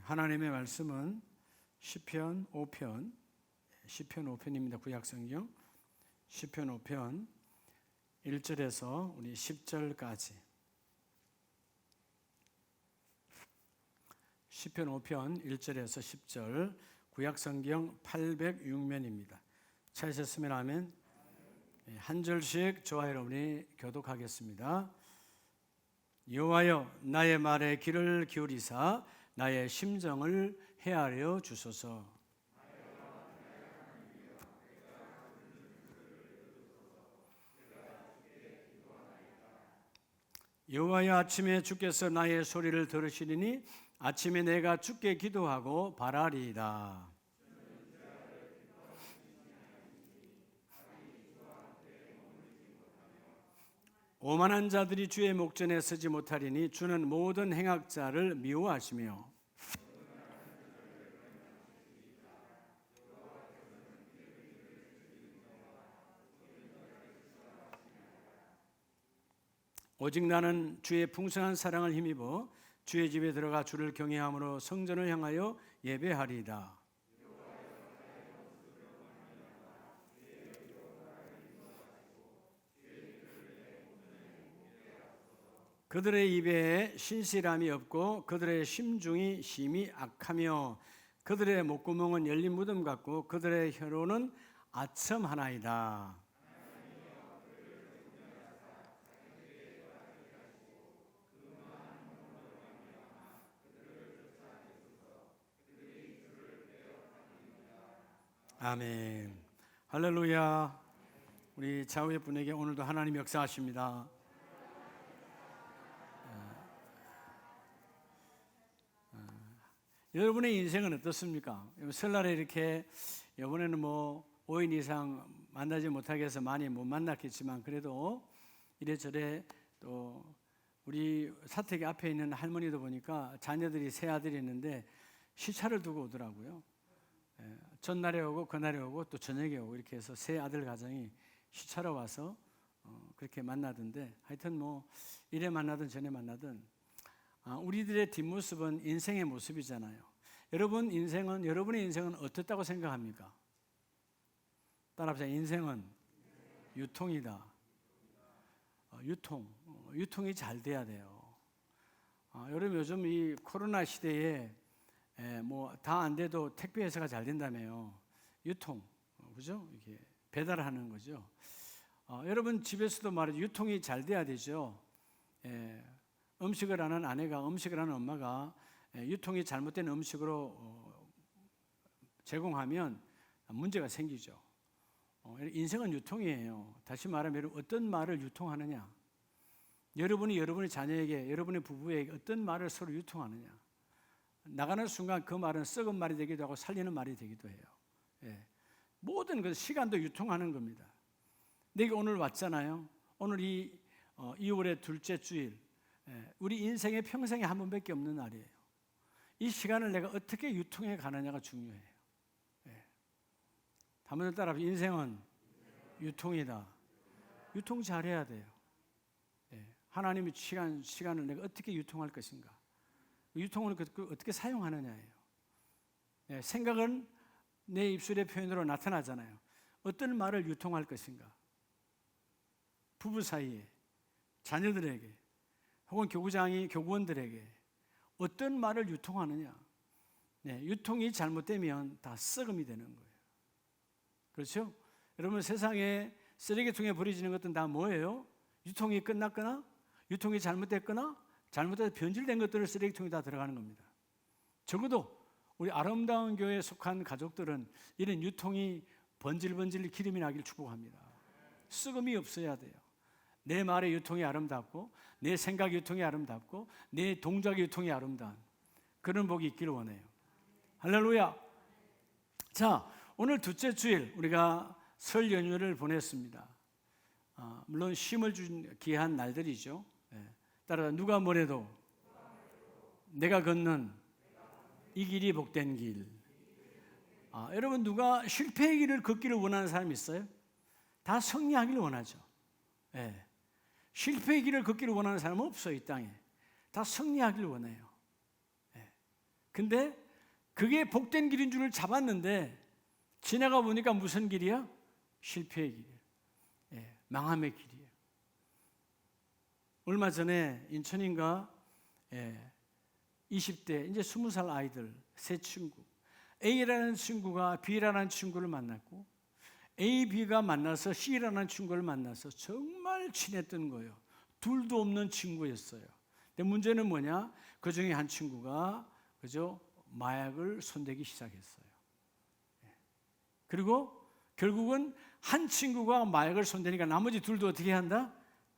하나님의 말씀은 시편 5편, 시편 5편입니다. 구약성경 시편 5편 1절에서 우리 10절까지. 시편 5편 1절에서 10절, 구약성경 806면입니다. 찾으셨으면 하면 한 절씩 저와 여러분이 교독하겠습니다. 여호와여, 나의 말에 귀를 기울이사 나의 심정을 헤아려 주소서. 여호와여, 아침에 주께서 나의 소리를 들으시리니 아침에 내가 주께 기도하고 바라리이다. 오만한 자들이 주의 목전에 서지 못하리니 주는 모든 행악자를 미워하시며 오직 나는 주의 풍성한 사랑을 힘입어 주의 집에 들어가 주를 경외함으로 성전을 향하여 예배하리이다. 그들의 입에 신실함이 없고 그들의 심중이 심히 악하며 그들의 목구멍은 열린 무덤 같고 그들의 혀로는 아첨하나이다. 아멘. 할렐루야. 우리 좌우의 분에게 오늘도 하나님 역사하십니다. 여러분의 인생은 어떻습니까? 설날에 이렇게 이번에는 5인 이상 만나지 못하게 해서 많이 못 만났겠지만 그래도 이래저래 또 우리 사택 앞에 있는 할머니도 보니까 자녀들이 세 아들이 있는데 시차를 두고 오더라고요. 전날에 오고 그날에 오고 또 저녁에 오고 이렇게 해서 세 아들 가정이 시차로 와서 그렇게 만나던데 하여튼 이래 만나든 저래 만나든 우리들의 뒷모습은 인생의 모습이잖아요. 여러분의 인생은 어떻다고 생각합니까? 따라합시다. 인생은 유통이다. 유통이 잘 돼야 돼요. 여러분 요즘 이 코로나 시대에 다 안 돼도 택배 회사가 잘 된다며요. 유통, 그죠? 이렇게 배달하는 거죠. 여러분 집에서도 말이죠. 유통이 잘 돼야 되죠. 음식을 하는 아내가, 음식을 하는 엄마가 유통이 잘못된 음식으로 제공하면 문제가 생기죠. 인생은 유통이에요. 다시 말하면 어떤 말을 유통하느냐. 여러분이 여러분의 자녀에게, 여러분의 부부에게 어떤 말을 서로 유통하느냐. 나가는 순간 그 말은 썩은 말이 되기도 하고 살리는 말이 되기도 해요. 모든 그 시간도 유통하는 겁니다. 내가 오늘 왔잖아요. 오늘 2월의 둘째 주일. 우리 인생의 평생에 한 번밖에 없는 날이에요. 이 시간을 내가 어떻게 유통해 가느냐가 중요해요. 한번 더 따라합시다. 인생은 유통이다. 유통 잘해야 돼요. 하나님의 시간을 내가 어떻게 유통할 것인가. 유통을 어떻게 사용하느냐예요. 생각은 내 입술의 표현으로 나타나잖아요. 어떤 말을 유통할 것인가. 부부 사이에, 자녀들에게, 혹은 교구장이 교구원들에게 어떤 말을 유통하느냐. 유통이 잘못되면 다 썩음이 되는 거예요. 그렇죠? 여러분 세상에 쓰레기통에 버려지는 것들은 다 뭐예요? 유통이 끝났거나 유통이 잘못됐거나 잘못해서 변질된 것들을 쓰레기통에 다 들어가는 겁니다. 적어도 우리 아름다운 교회에 속한 가족들은 이런 유통이 번질번질 기름이 나길 축복합니다. 썩음이 없어야 돼요. 내 말의 유통이 아름답고 내 생각 유통이 아름답고 내 동작 유통이 아름다운 그런 복이 있기를 원해요. 할렐루야. 자, 오늘 둘째 주일 우리가 설 연휴를 보냈습니다. 물론 쉼을 준 귀한 날들이죠. 따라 누가 뭐래도 내가 걷는 이 길이 복된 길. 여러분 누가 실패의 길을 걷기를 원하는 사람이 있어요? 다 승리하기를 원하죠. 실패의 길을 걷기를 원하는 사람은 없어요. 이 땅에 다 승리하기를 원해요. 근데 그게 복된 길인 줄 잡았는데 지나가 보니까 무슨 길이야? 실패의 길이에요. 예, 망함의 길이에요. 얼마 전에 인천인가 20대 이제 20살 아이들 세 친구, A라는 친구가 B라는 친구를 만났고 A, B가 만나서 C라는 친구를 만나서 정말 친했던 거예요. 둘도 없는 친구였어요. 근데 문제는 뭐냐? 그 중에 한 친구가 그죠? 마약을 손대기 시작했어요. 그리고 결국은 한 친구가 마약을 손대니까 나머지 둘도 어떻게 한다?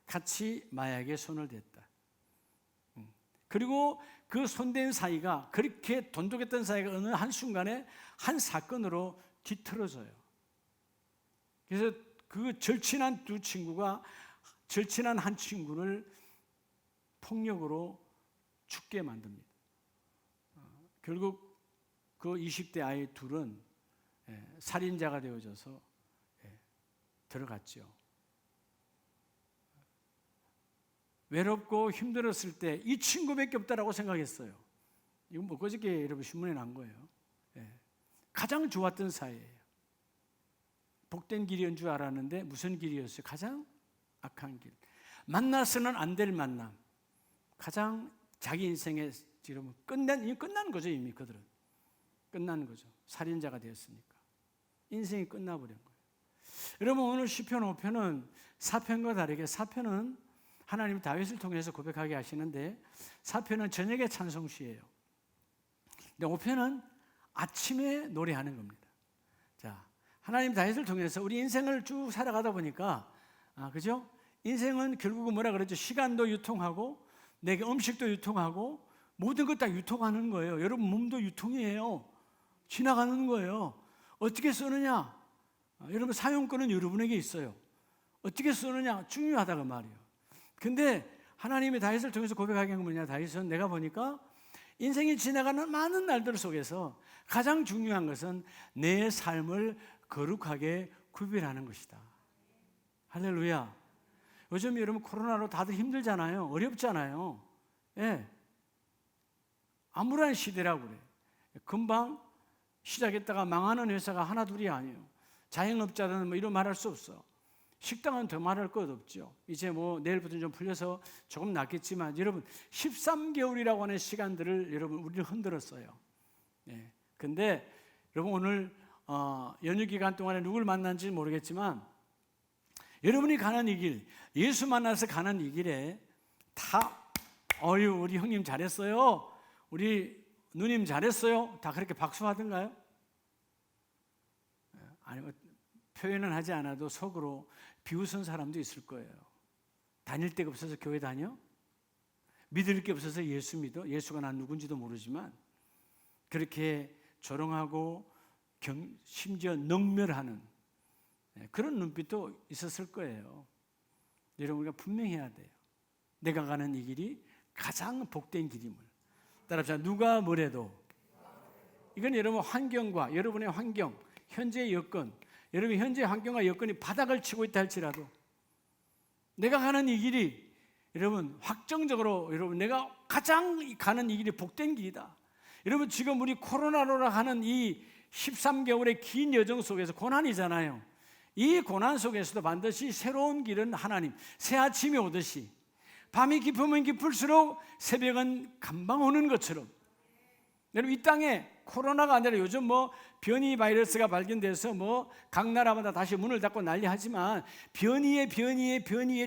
같이 마약에 손을 댔다. 그리고 그 손댄 사이가 그렇게 돈독했던 사이가 어느 한순간에 한 사건으로 뒤틀어져요. 그래서 그 절친한 두 친구가 절친한 한 친구를 폭력으로 죽게 만듭니다. 결국 그 20대 아이 둘은 살인자가 되어져서 들어갔죠. 외롭고 힘들었을 때 이 친구밖에 없다라고 생각했어요. 이건 뭐 그저께 여러분 신문에 난 거예요. 가장 좋았던 사이예요. 복된 길이었는 줄 알았는데 무슨 길이었어요? 가장 악한 길. 만나서는 안 될 만남. 가장 자기 인생에 지금 끝난 거죠. 이미 그들은 끝난 거죠. 살인자가 되었으니까 인생이 끝나버린 거예요. 여러분 오늘 시편 5편은 4편과 다르게 4편은 하나님이 다윗을 통해서 고백하게 하시는데 4편은 저녁의 찬송시예요. 근데 5편은 아침에 노래하는 겁니다. 자, 하나님 다윗을 통해서 우리 인생을 쭉 살아가다 보니까 그죠? 인생은 결국은 뭐라 그러죠? 시간도 유통하고 내게 음식도 유통하고 모든 것 다 유통하는 거예요. 여러분 몸도 유통이에요. 지나가는 거예요. 어떻게 쓰느냐? 여러분 사용권은 여러분에게 있어요. 어떻게 쓰느냐? 중요하다고 말이에요. 근데 하나님이 다윗을 통해서 고백하게 한 건 뭐냐? 다윗은 내가 보니까 인생이 지나가는 많은 날들 속에서 가장 중요한 것은 내 삶을 거룩하게 구별하는 것이다. 할렐루야. 요즘 여러분 코로나로 다들 힘들잖아요. 어렵잖아요. 예. 암울한 시대라고 그래. 금방 시작했다가 망하는 회사가 하나 둘이 아니에요. 자영업자들은 뭐 이런 말할 수 없어. 식당은 더 말할 것 없죠. 이제 뭐 내일부터는 좀 풀려서 조금 낫겠지만 여러분 13개월이라고 하는 시간들을 여러분 우리를 흔들었어요. 네. 근데 여러분 오늘 연휴 기간 동안에 누굴 만난지 모르겠지만 여러분이 가는 이 길, 예수 만나서 가는 이 길에 다 우리 형님 잘했어요. 우리 누님 잘했어요. 다 그렇게 박수하던가요? 아니 표현은 하지 않아도 속으로 비웃은 사람도 있을 거예요. 다닐 데가 없어서 교회 다녀? 믿을 게 없어서 예수 믿어? 예수가 난 누군지도 모르지만 그렇게 조롱하고 심지어 능멸하는 그런 눈빛도 있었을 거예요. 여러분 우리가 분명히 해야 돼요. 내가 가는 이 길이 가장 복된 길임을. 따라서 누가 뭐래도 이건 여러분 환경과 여러분의 환경, 현재의 여건, 여러분 현재 환경과 여건이 바닥을 치고 있다 할지라도 내가 가는 이 길이 여러분 확정적으로 여러분 내가 가장 가는 이 길이 복된 길이다. 여러분 지금 우리 코로나로 하는 이 13개월의 긴 여정 속에서 고난이잖아요. 이 고난 속에서도 반드시 새로운 길은 하나님, 새 아침이 오듯이 밤이 깊으면 깊을수록 새벽은 금방 오는 것처럼 여러분 이 땅에 코로나가 아니라 요즘 뭐 변이 바이러스가 발견돼서 뭐 각 나라마다 다시 문을 닫고 난리하지만 변이에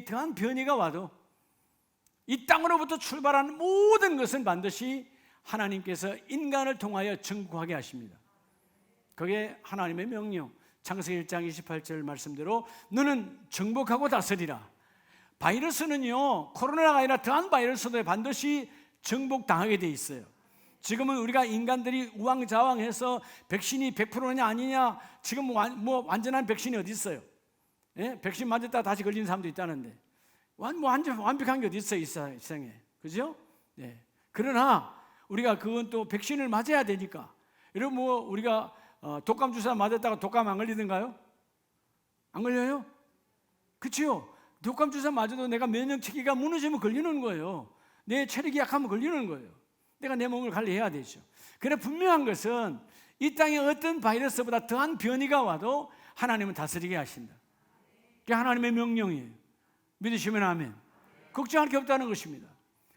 더한 변이가 와도 이 땅으로부터 출발하는 모든 것은 반드시 하나님께서 인간을 통하여 정복하게 하십니다. 그게 하나님의 명령. 창세기 1장 28절 말씀대로 너는 정복하고 다스리라. 바이러스는요 코로나가 아니라 더한 바이러스도 반드시 정복당하게 돼 있어요. 지금은 우리가 인간들이 우왕좌왕해서 백신이 100%냐 아니냐 지금 뭐 완전한 백신이 어디 있어요? 예? 백신 맞았다 다시 걸리는 사람도 있다는데 완벽한 게 어디 있어요? 이 세상에. 그죠? 예. 그러나 우리가 그건 또 백신을 맞아야 되니까 여러분 뭐 우리가 독감 주사 맞았다가 독감 안 걸리던가요? 안 걸려요? 그렇죠? 독감 주사 맞아도 내가 면역 체계가 무너지면 걸리는 거예요. 내 체력이 약하면 걸리는 거예요. 내가 내 몸을 관리해야 되죠. 그러나 분명한 것은 이 땅에 어떤 바이러스보다 더한 변이가 와도 하나님은 다스리게 하신다. 그게 하나님의 명령이에요. 믿으시면 아멘. 걱정할 게 없다는 것입니다.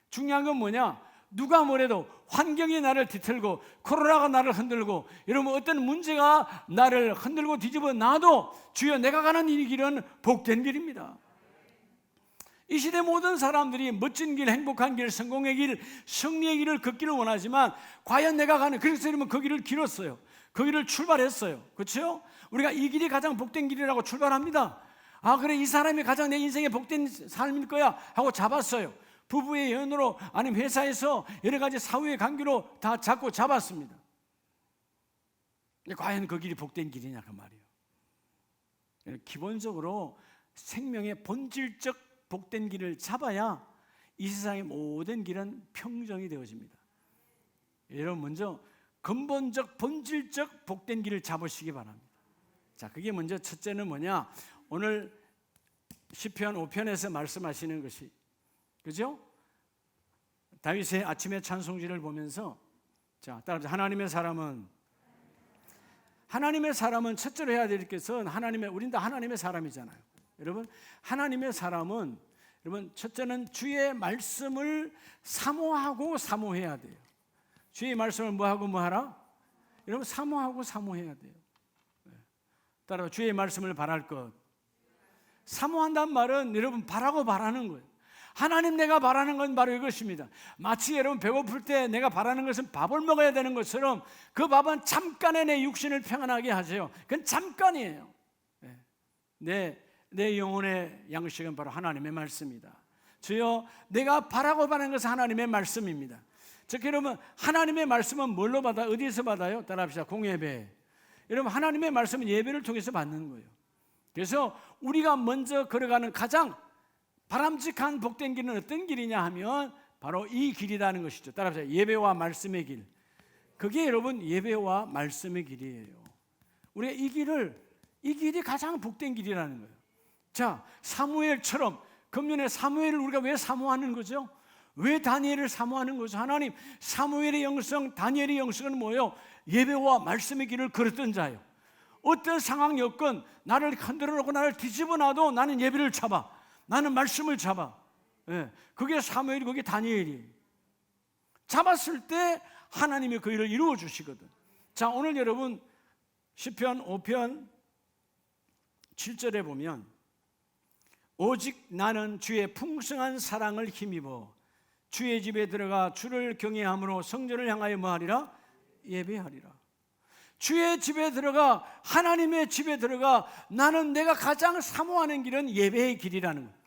중요한 건 뭐냐? 누가 뭐래도 환경이 나를 뒤틀고 코로나가 나를 흔들고 여러분 어떤 문제가 나를 흔들고 뒤집어 놔도 주여 내가 가는 이 길은 복된 길입니다. 이 시대 모든 사람들이 멋진 길, 행복한 길, 성공의 길, 승리의 길을 걷기를 원하지만 과연 내가 가는, 그래서 여러분 그 길을 길었어요. 그 길을 출발했어요. 그렇죠? 우리가 이 길이 가장 복된 길이라고 출발합니다. 아 그래 이 사람이 가장 내 인생의 복된 삶일 거야 하고 잡았어요. 부부의 연으로 아니면 회사에서 여러 가지 사후의 관계로 다 잡았습니다. 과연 그 길이 복된 길이냐 그 말이에요. 기본적으로 생명의 본질적 복된 길을 잡아야 이 세상의 모든 길은 평정이 되어집니다. 여러분 먼저 근본적 본질적 복된 길을 잡으시기 바랍니다. 자, 그게 먼저 첫째는 뭐냐? 오늘 시편 5편에서 말씀하시는 것이 그죠? 다윗의 아침의 찬송지를 보면서 자, 따라서 하나님의 사람은 첫째로 해야 될 것은 우린 다 하나님의 사람이잖아요. 여러분 하나님의 사람은 여러분 첫째는 주의 말씀을 사모하고 사모해야 돼요. 주의 말씀을 뭐하고 뭐하라? 여러분 사모하고 사모해야 돼요. 따라서 주의 말씀을 바랄 것. 사모한다는 말은 여러분 바라고 바라는 거예요. 하나님 내가 바라는 건 바로 이것입니다. 마치 여러분 배고플 때 내가 바라는 것은 밥을 먹어야 되는 것처럼 그 밥은 잠깐의 내 육신을 평안하게 하세요. 그건 잠깐이에요. 내 영혼의 양식은 바로 하나님의 말씀이다. 주여 내가 바라고 바라는 것은 하나님의 말씀입니다. 즉 여러분 하나님의 말씀은 뭘로 받아요? 어디에서 받아요? 따라합시다. 공예배. 여러분 하나님의 말씀은 예배를 통해서 받는 거예요. 그래서 우리가 먼저 걸어가는 가장 바람직한 복된 길은 어떤 길이냐 하면 바로 이 길이라는 것이죠. 따라합시다. 예배와 말씀의 길. 그게 여러분 예배와 말씀의 길이에요. 우리가 이 길이 가장 복된 길이라는 거예요. 자, 사무엘처럼 금년에 사무엘을 우리가 왜 사모하는 거죠? 왜 다니엘을 사모하는 거죠? 하나님, 사무엘의 영성, 다니엘의 영성은 뭐예요? 예배와 말씀의 길을 걸었던 자예요. 어떤 상황 여건 나를 흔들어 놓고 나를 뒤집어 놔도 나는 예배를 잡아. 나는 말씀을 잡아. 그게 사무엘이 그게 다니엘이 잡았을 때 하나님이 그 일을 이루어 주시거든. 자, 오늘 여러분 시편 5편 7절에 보면 오직 나는 주의 풍성한 사랑을 힘입어 주의 집에 들어가 주를 경외함으로 성전을 향하여 뭐하리라? 예배하리라. 주의 집에 들어가 하나님의 집에 들어가 나는 내가 가장 사모하는 길은 예배의 길이라는 거예요.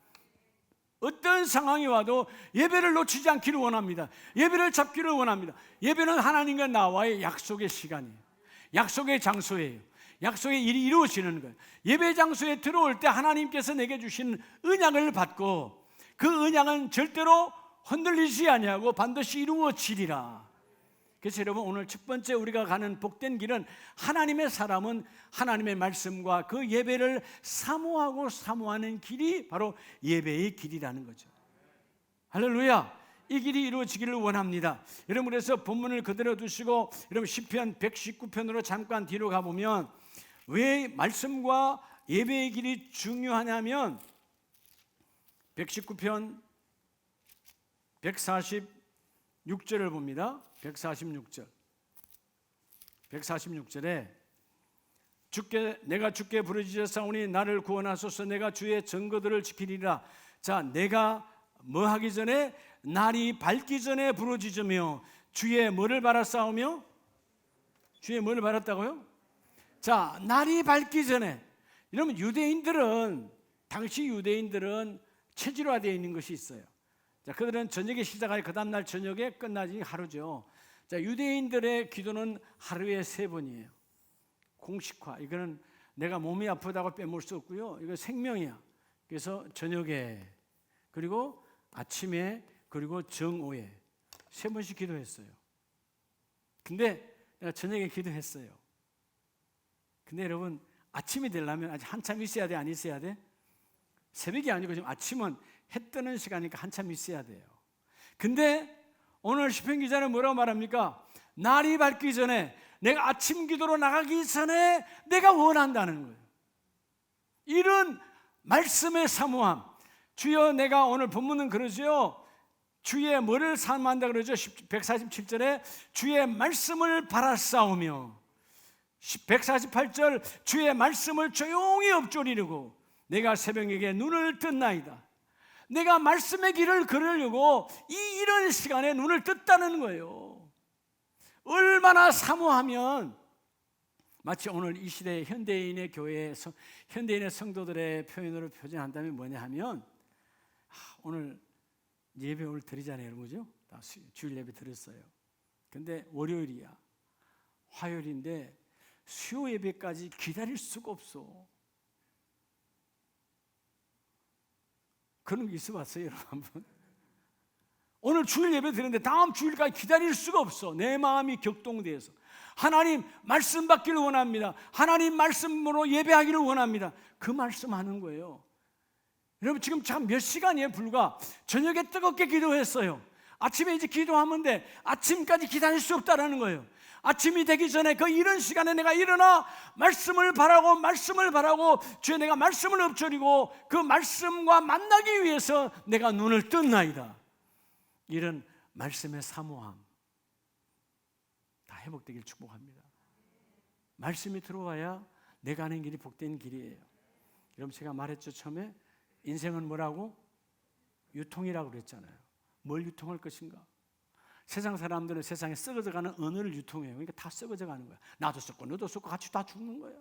어떤 상황이 와도 예배를 놓치지 않기를 원합니다. 예배를 잡기를 원합니다. 예배는 하나님과 나와의 약속의 시간이에요. 약속의 장소예요. 약속의 일이 이루어지는 거예요. 예배 장소에 들어올 때 하나님께서 내게 주신 언약을 받고 그 언약은 절대로 흔들리지 아니하고 반드시 이루어지리라. 그래서 여러분 오늘 첫 번째 우리가 가는 복된 길은 하나님의 사람은 하나님의 말씀과 그 예배를 사모하고 사모하는 길이 바로 예배의 길이라는 거죠. 할렐루야. 이 길이 이루어지기를 원합니다. 여러분 그래서 본문을 그대로 두시고 여러분 시편 119편으로 잠깐 뒤로 가보면 왜 말씀과 예배의 길이 중요하냐면 119편 146절을 봅니다. 146절에 내가 주께 부르짖었사오니 나를 구원하소서. 내가 주의 증거들을 지키리라. 자, 내가 뭐 하기 전에 날이 밝기 전에 부르짖으며 주의 뭐를 바랐사오며 주의 뭐를 바랐다고요? 자, 날이 밝기 전에. 여러분 당시 유대인들은 체질화되어 있는 것이 있어요. 자, 그들은 저녁에 시작하여 그 다음날 저녁에 끝나지 하루죠. 자, 유대인들의 기도는 하루에 3번이에요. 공식화. 이거는 내가 몸이 아프다고 빼먹을 수 없고요. 이거 생명이야. 그래서 저녁에 그리고 아침에 그리고 정오에 3번씩 기도했어요. 근데 내가 저녁에 기도했어요. 근데 여러분 아침이 되려면 아직 한참 있어야 돼? 안 있어야 돼? 새벽이 아니고 지금 아침은 해 뜨는 시간이니까 한참 있어야 돼요. 근데 오늘 시편 기자는 뭐라고 말합니까? 날이 밝기 전에, 내가 아침 기도로 나가기 전에 내가 원한다는 거예요. 이런 말씀의 사모함. 주여, 내가 오늘 본문은 그러죠. 주의 뭐를 사모한다 그러죠? 147절에 주의 말씀을 바라싸우며, 148절 주의 말씀을 조용히 엎조리려고 내가 새벽에게 눈을 떴나이다. 내가 말씀의 길을 걸으려고 이런 시간에 눈을 떴다는 거예요. 얼마나 사모하면, 마치 오늘 이 시대의 현대인의 교회, 현대인의 성도들의 표현으로 표현한다면 뭐냐 하면, 오늘 예배 오늘 드리잖아요, 여러분. 그죠? 다 주일 예배 드렸어요. 근데 월요일이야, 화요일인데 수요 예배까지 기다릴 수가 없어. 그런 게 있어 봤어요, 여러분? 한번? 오늘 주일 예배 드렸는데 다음 주일까지 기다릴 수가 없어. 내 마음이 격동돼서 하나님 말씀 받기를 원합니다. 하나님 말씀으로 예배하기를 원합니다. 그 말씀 하는 거예요. 여러분, 지금 참 몇 시간이에요? 불과 저녁에 뜨겁게 기도했어요. 아침에 이제 기도하면 돼. 아침까지 기다릴 수 없다라는 거예요. 아침이 되기 전에 그 이런 시간에 내가 일어나 말씀을 바라고 주여, 내가 말씀을 엎조리고 그 말씀과 만나기 위해서 내가 눈을 떴나이다. 이런 말씀의 사모함 다 회복되길 축복합니다. 말씀이 들어와야 내가 가는 길이 복된 길이에요. 여러분, 제가 말했죠, 처음에 인생은 뭐라고? 유통이라고 그랬잖아요. 뭘 유통할 것인가? 세상 사람들은 세상에 썩어져가는 언어를 유통해요. 그러니까 다 썩어져 가는 거야. 나도 썩고 너도 썩고 같이 다 죽는 거야.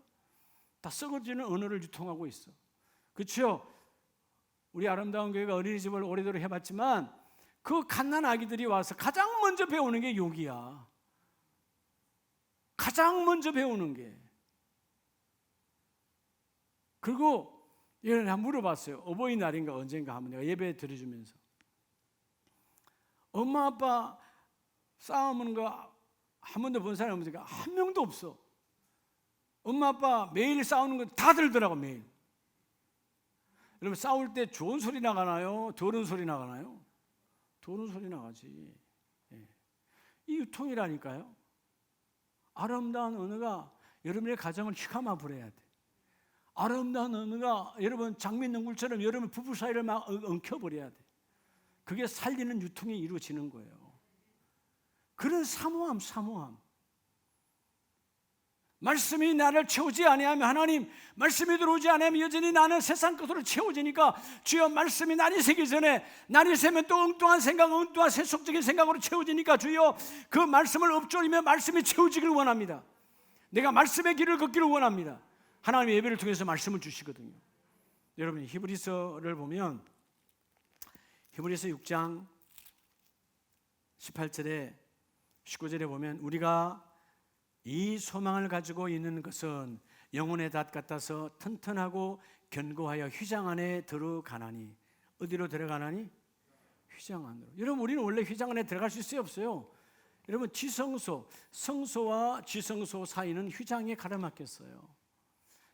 다 썩어지는 언어를 유통하고 있어. 그렇죠? 우리 아름다운 교회가 어린이집을 오래도록 해봤지만 그 갓난 아기들이 와서 가장 먼저 배우는 게 욕이야. 가장 먼저 배우는 게. 그리고 얘를 한번 물어봤어요. 어버이날인가 언젠가 하면 내가 예배 드려주면서, 엄마 아빠 싸우는 거 한 번도 본 사람이 없으니까 한 명도 없어. 엄마 아빠 매일 싸우는 거 다 들더라고, 매일. 여러분, 싸울 때 좋은 소리 나가나요? 더러운 소리 나가나요? 더러운 소리 나가지. 예. 이 유통이라니까요. 아름다운 언어가 여러분의 가정을 휘감아 버려야 돼. 아름다운 언어가 여러분 장미농굴처럼 여러분 부부 사이를 막 엉켜버려야 돼. 그게 살리는 유통이 이루어지는 거예요. 그런 사모함. 말씀이 나를 채우지 아니하면, 하나님 말씀이 들어오지 않으면 여전히 나는 세상 것으로 채워지니까 주여, 말씀이 날이 새기 전에, 날이 새면 또 엉뚱한 생각, 엉뚱한 세속적인 생각으로 채워지니까 주여, 그 말씀을 엎조리며 말씀이 채워지기를 원합니다. 내가 말씀의 길을 걷기를 원합니다. 하나님의 예배를 통해서 말씀을 주시거든요. 여러분, 히브리서를 보면 히브리서 6장 18절에 19절에 보면, 우리가 이 소망을 가지고 있는 것은 영혼의 닷 같아서 튼튼하고 견고하여 휘장 안에 들어가나니. 어디로 들어가나니? 휘장 안으로. 여러분, 우리는 원래 휘장 안에 들어갈 수 있어요, 없어요? 여러분, 지성소, 성소와 지성소 사이는 휘장에 가로막혔어요.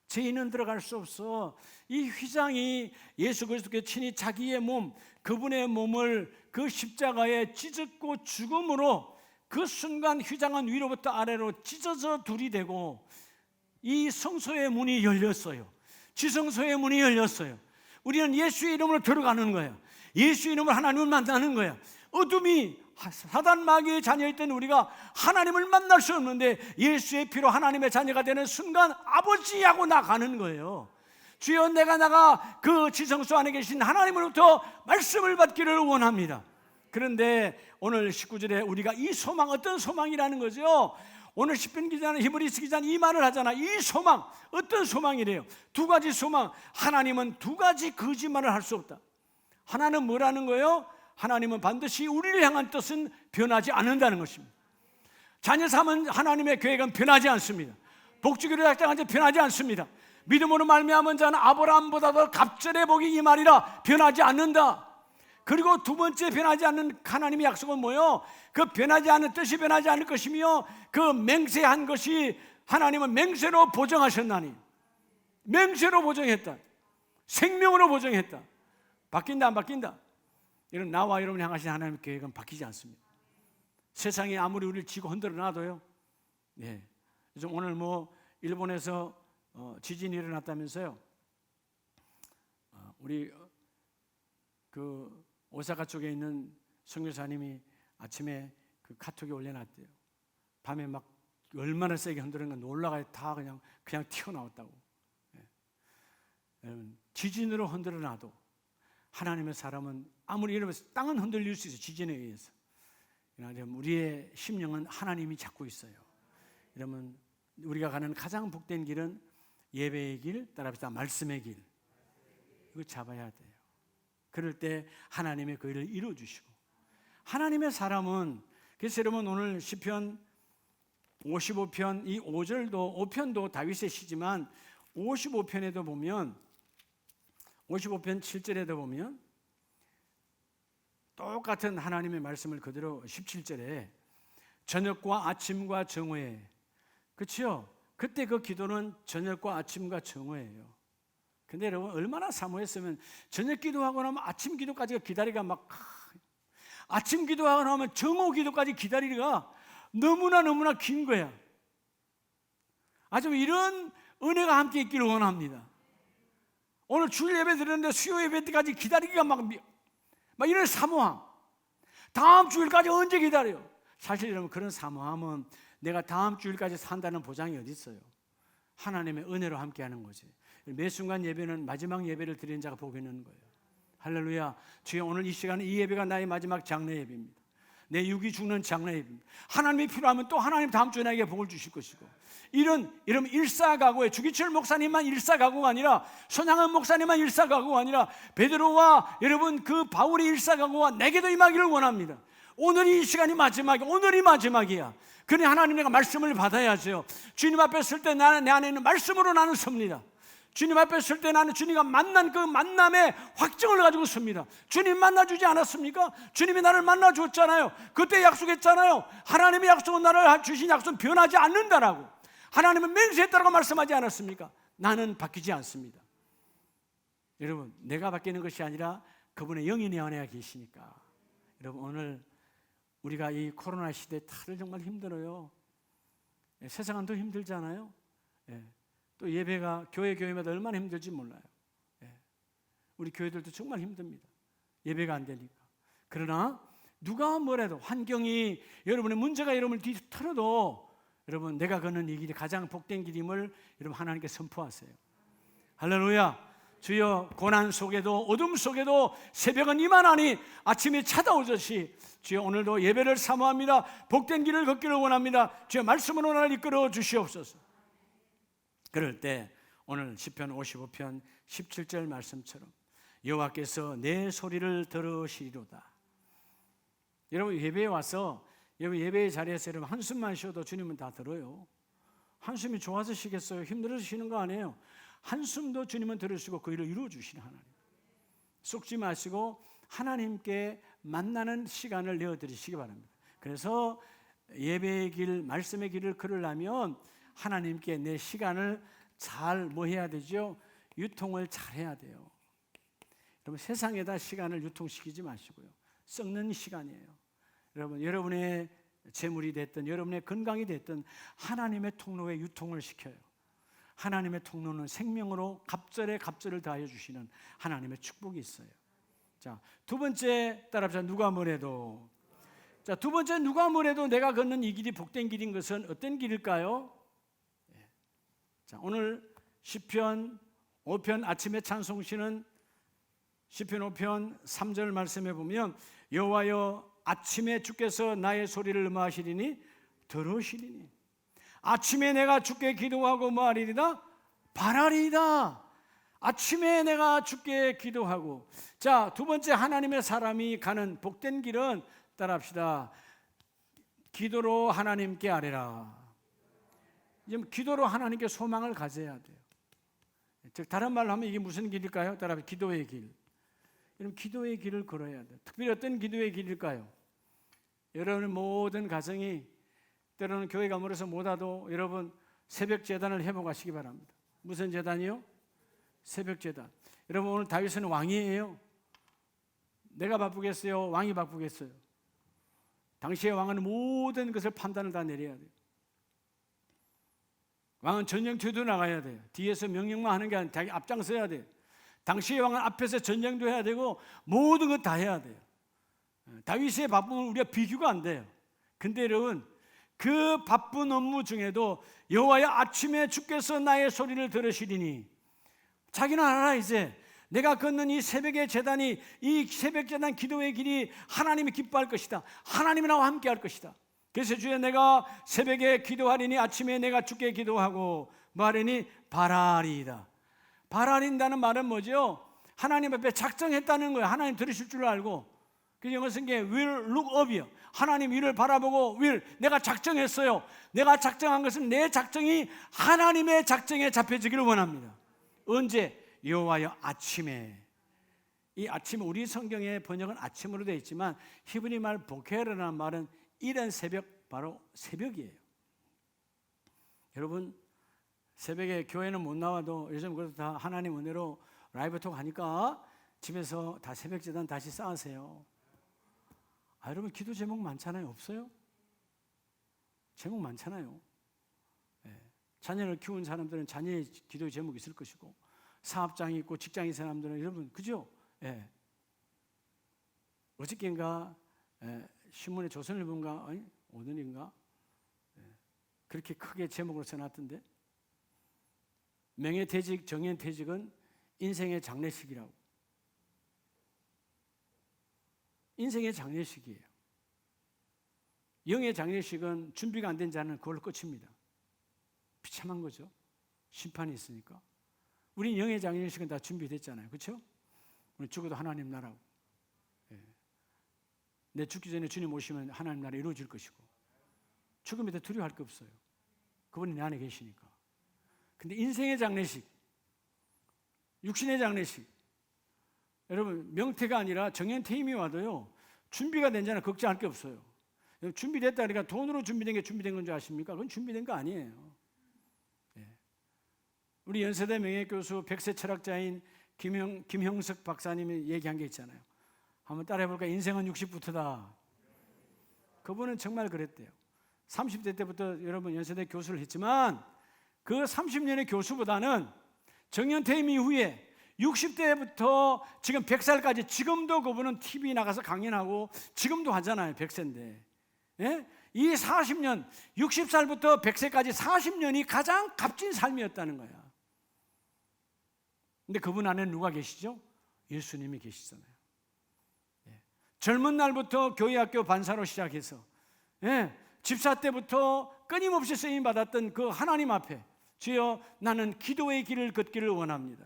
죄인은 들어갈 수 없어. 이 휘장이 예수 그리스도께 친히 자기의 몸, 그분의 몸을 그 십자가에 찢었고 죽음으로 그 순간 휘장은 위로부터 아래로 찢어져 둘이 되고 이 성소의 문이 열렸어요. 지성소의 문이 열렸어요. 우리는 예수의 이름으로 들어가는 거야. 예수의 이름으로 하나님을 만나는 거야. 어둠이 사단 마귀의 자녀였던 우리가 하나님을 만날 수 없는데 예수의 피로 하나님의 자녀가 되는 순간 아버지하고 나가는 거예요. 주여, 내가 나가 그 지성소 안에 계신 하나님으로부터 말씀을 받기를 원합니다. 그런데 오늘 19절에 우리가 이 소망, 어떤 소망이라는 거죠? 오늘 시편 기자는, 히브리서 기자는 이 말을 하잖아. 이 소망, 어떤 소망이래요? 두 가지 소망. 하나님은 두 가지 거짓말을 할 수 없다. 하나는 뭐라는 거예요? 하나님은 반드시 우리를 향한 뜻은 변하지 않는다는 것입니다. 자녀 삼은 하나님의 계획은 변하지 않습니다. 복주기로 작정한 자 변하지 않습니다. 믿음으로 말미암은 자는 아브라함보다도 갑절의 복이 이 말이라 변하지 않는다. 그리고 두 번째 변하지 않는 하나님의 약속은 뭐예요? 그 변하지 않는 뜻이 변하지 않을 것이며 그 맹세한 것이 하나님은 맹세로 보정하셨나니. 맹세로 보정했다. 생명으로 보정했다. 바뀐다 안 바뀐다? 이런 나와 여러분을 향하신 하나님의 계획은 바뀌지 않습니다. 세상이 아무리 우리를 쥐고 흔들어 놔도요. 예. 요즘 오늘 뭐 일본에서 지진이 일어났다면서요. 우리 그 오사카 쪽에 있는 선교사님이 아침에 그 카톡에 올려놨대요. 밤에 막 얼마나 세게 흔들었는가 놀라가 다 그냥 튀어나왔다고. 예. 여러분, 지진으로 흔들어 놔도 하나님의 사람은 아무리 이러면서 땅은 흔들릴 수 있어요. 지진에 의해서. 우리의 심령은 하나님이 잡고 있어요. 여러분, 우리가 가는 가장 복된 길은 예배의 길, 따라합시다. 말씀의 길. 이거 잡아야 돼요. 그럴 때 하나님의 그 일을 이루어주시고, 하나님의 사람은, 그래서 여러분 오늘 시편 55편 이 5절도 5편도 다윗의 시지만 55편에도 보면 55편 7절에도 보면 똑같은 하나님의 말씀을 그대로 17절에 저녁과 아침과 정오에, 그렇죠? 그때 그 기도는 저녁과 아침과 정오예요. 근데 여러분 얼마나 사모했으면 저녁 기도하고 나면 아침 기도까지 기다리가 막, 아침 기도하고 나면 정오 기도까지 기다리기가 너무나 긴 거야. 아주 이런 은혜가 함께 있기를 원합니다. 오늘 주일 예배 드렸는데 수요 예배 때까지 기다리기가 막 이런 사모함. 다음 주일까지 언제 기다려? 사실 여러분 그런 사모함은 내가 다음 주일까지 산다는 보장이 어디 있어요? 하나님의 은혜로 함께하는 거지. 매 순간 예배는 마지막 예배를 드리는 자가 복이 있는 거예요. 할렐루야. 주여, 오늘 이 시간에 이 예배가 나의 마지막 장례 예배입니다. 내 육이 죽는 장례 예배입니다. 하나님이 필요하면 또 하나님 다음 주에 나에게 복을 주실 것이고, 이런 일사각오에 주기철 목사님만 일사각오가 아니라, 손양은 목사님만 일사각오가 아니라 베드로와 여러분 그 바울이 일사각오가 내게도 임하기를 원합니다. 오늘이 이 시간이 마지막이야. 오늘이 마지막이야. 그러니 하나님, 내가 말씀을 받아야죠. 주님 앞에 설 때 나는 내 안에 있는 말씀으로 나는 섭니다. 주님 앞에 설 때 나는 주님과 만난 그 만남의 확증을 가지고 섭니다. 주님 만나주지 않았습니까? 주님이 나를 만나줬잖아요. 그때 약속했잖아요. 하나님의 약속은, 나를 주신 약속은 변하지 않는다라고. 하나님은 맹세했다라고 말씀하지 않았습니까? 나는 바뀌지 않습니다. 여러분, 내가 바뀌는 것이 아니라 그분의 영이 내 안에 계시니까. 여러분, 오늘 우리가 이 코로나 시대에 다들 정말 힘들어요. 세상은 더 힘들잖아요. 또 예배가 교회마다 얼마나 힘들지 몰라요. 우리 교회들도 정말 힘듭니다. 예배가 안 되니까. 그러나 누가 뭐래도, 환경이 여러분의 문제가 여러분을 뒤틀어도 여러분, 내가 걷는 이 길이 가장 복된 길임을 여러분 하나님께 선포하세요. 할렐루야. 주여, 고난 속에도 어둠 속에도 새벽은 이만하니 아침이 찾아오듯이 주여, 오늘도 예배를 사모합니다. 복된 길을 걷기를 원합니다. 주여, 말씀으로 나를 이끌어 주시옵소서. 그럴 때 오늘 시편 55편 17절 말씀처럼 여호와께서 내 소리를 들으시리로다. 여러분, 예배에 와서, 여러분 예배의 자리에서 여러분 한숨만 쉬어도 주님은 다 들어요. 한숨이 좋아서 쉬겠어요? 힘들어서 쉬는 거 아니에요. 한숨도 주님은 들으시고 그 일을 이루어 주시는 하나님. 쑥지 마시고 하나님께 만나는 시간을 내어드리시기 바랍니다. 그래서 예배의 길, 말씀의 길을 걸으려면 하나님께 내 시간을 잘 뭐 해야 되죠? 유통을 잘 해야 돼요. 여러분, 세상에다 시간을 유통시키지 마시고요. 썩는 시간이에요. 여러분, 여러분의 재물이 됐든 여러분의 건강이 됐든 하나님의 통로에 유통을 시켜요. 하나님의 통로는 생명으로 갑절에 갑절을 다하여 주시는 하나님의 축복이 있어요. 자, 두 번째, 따라합시다. 누가 뭐래도. 자, 두 번째, 누가 뭐래도 내가 걷는 이 길이 복된 길인 것은 어떤 길일까요? 자, 오늘 시편 5편 아침에 찬송시는 시편 5편 3절 말씀에 보면, 여호와여, 아침에 주께서 나의 소리를 음하시리니 들으시리니, 아침에 내가 주께 기도하고 뭐하리이다? 바라리이다. 아침에 내가 주께 기도하고. 자, 두 번째, 하나님의 사람이 가는 복된 길은, 따라합시다. 기도로 하나님께 아뢰라. 기도로 하나님께 소망을 가져야 돼요. 즉 다른 말로 하면 이게 무슨 길일까요? 따라합시다. 기도의 길. 여러분, 기도의 길을 걸어야 돼요. 특별히 어떤 기도의 길일까요? 여러분의 모든 가정이, 때로는 교회가 멀어서 못 와도 여러분 새벽 제단을 회복하시기 바랍니다. 무슨 제단이요? 새벽 제단. 여러분, 오늘 다윗은 왕이에요. 내가 바쁘겠어요? 왕이 바쁘겠어요? 당시의 왕은 모든 것을 판단을 다 내려야 돼요. 왕은 전쟁터에도 나가야 돼요. 뒤에서 명령만 하는 게 아니라 자기 앞장서야 돼요. 당시의 왕은 앞에서 전쟁도 해야 되고 모든 것 다 해야 돼요. 다윗의 바쁨은 우리가 비교가 안 돼요. 근데 여러분, 그 바쁜 업무 중에도 여호와여 아침에 주께서 나의 소리를 들으시리니, 자기는 알아. 이제 내가 걷는 이 새벽의 제단이, 이 새벽 제단 기도의 길이 하나님이 기뻐할 것이다. 하나님이 나와 함께 할 것이다. 그래서 주여 내가 새벽에 기도하리니 아침에 내가 주께 기도하고 말하니 바라리이다. 바라린다는 말은 뭐죠? 하나님 앞에 작정했다는 거예요. 하나님 들으실 줄 알고. 그 영어 성경에 will look up이요. 하나님 위를 바라보고 will, 내가 작정했어요. 내가 작정한 것은 내 작정이 하나님의 작정에 잡혀지기를 원합니다. 언제? 여호와여 아침에. 이 아침, 우리 성경의 번역은 아침으로 되어 있지만 히브리 말 보케르라는 말은 이른 새벽, 바로 새벽이에요. 여러분, 새벽에 교회는 못 나와도 요즘 그래도 다 하나님 은혜로 라이브톡 하니까 집에서 다 새벽 제단 다시 쌓으세요. 여러분, 기도 제목 많잖아요. 없어요? 제목 많잖아요. 자녀를 키운 사람들은 자녀의 기도 제목이 있을 것이고, 사업장이 있고 직장인 사람들은, 여러분 그죠? 어저께인가 신문에 조선일보인가 오늘인가 그렇게 크게 제목으로 써놨던데, 명예퇴직, 정년퇴직은 인생의 장례식이라고. 인생의 장례식이에요. 영의 장례식은 준비가 안 된 자는 그걸로 끝입니다. 비참한 거죠. 심판이 있으니까. 우린 영의 장례식은 다 준비됐잖아요. 그렇죠? 우리 죽어도 하나님 나라고. 내 죽기 전에 주님 오시면 하나님 나라 이루어질 것이고, 죽음에 대해 두려워할 게 없어요. 그분이 내 안에 계시니까. 근데 인생의 장례식, 육신의 장례식, 여러분 명태가 아니라 정년퇴임이 와도요 준비가 된 자는 걱정할 게 없어요. 준비됐다 그러니까 돈으로 준비된 게 준비된 건 줄 아십니까? 그건 준비된 거 아니에요. 우리 연세대 명예교수 백세 철학자인 김형석 박사님이 얘기한 게 있잖아요. 한번 따라해볼까? 인생은 60부터다. 그분은 정말 그랬대요. 30대 때부터 여러분 연세대 교수를 했지만 그 30년의 교수보다는 정년퇴임 이후에 60대부터 지금 100살까지, 지금도 그분은 TV 나가서 강연하고 지금도 하잖아요. 100세인데. 이 40년, 60살부터 100세까지 40년이 가장 값진 삶이었다는 거야. 근데 그분 안에 누가 계시죠? 예수님이 계시잖아요. 젊은 날부터 교회학교 반사로 시작해서 집사 때부터 끊임없이 쓰임 받았던 그 하나님 앞에, 주여 나는 기도의 길을 걷기를 원합니다.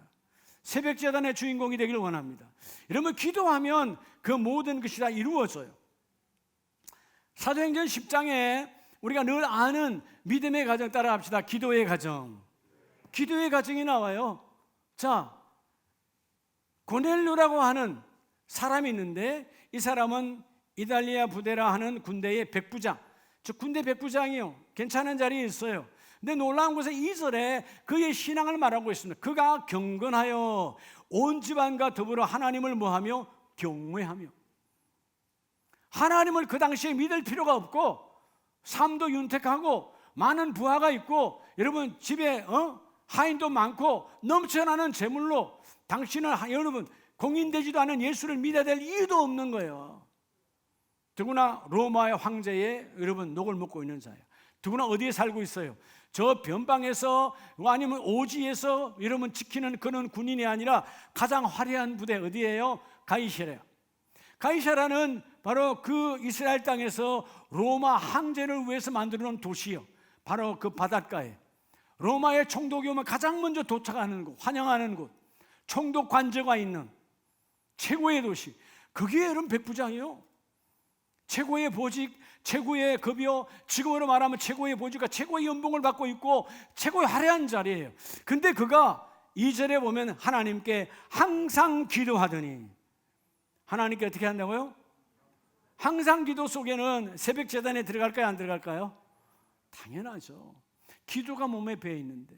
새벽 제단의 주인공이 되기를 원합니다. 이러면 기도하면 그 모든 것이 다 이루어져요. 사도행전 10장에 우리가 늘 아는 믿음의 가정 따라합시다. 기도의 가정. 기도의 가정이 나와요. 자, 고넬료라고 하는 사람이 있는데, 이 사람은 이달리아 부대라 하는 군대의 백부장, 즉 군대 백부장이요. 괜찮은 자리에 있어요. 근데 놀라운 것은 2절에 그의 신앙을 말하고 있습니다. 그가 경건하여 온 집안과 더불어 하나님을 뭐하며? 경외하며. 하나님을 그 당시에 믿을 필요가 없고, 삶도 윤택하고 많은 부하가 있고, 여러분 집에 하인도 많고 넘쳐나는 재물로 당신은 여러분 공인되지도 않은 예수를 믿어야 될 이유도 없는 거예요. 더구나 로마의 황제의 여러분 녹을 먹고 있는 자예요. 더구나 어디에 살고 있어요? 저 변방에서 아니면 오지에서 여러분 지키는 그런 군인이 아니라 가장 화려한 부대 어디예요? 가이사랴. 가이사랴는 바로 그 이스라엘 땅에서 로마 황제를 위해서 만들어 놓은 도시요. 바로 그 바닷가에 로마의 총독이 오면 가장 먼저 도착하는 곳, 환영하는 곳, 총독 관저가 있는 최고의 도시. 그게 여러분 백부장이요. 최고의 보직, 최고의 급여, 지금으로 말하면 최고의 보직과 최고의 연봉을 받고 있고 최고의 화려한 자리예요. 근데 그가 2절에 보면 하나님께 항상 기도하더니, 하나님께 어떻게 한다고요? 항상 기도 속에는 새벽 제단에 들어갈까요? 안 들어갈까요? 당연하죠. 기도가 몸에 배어 있는데,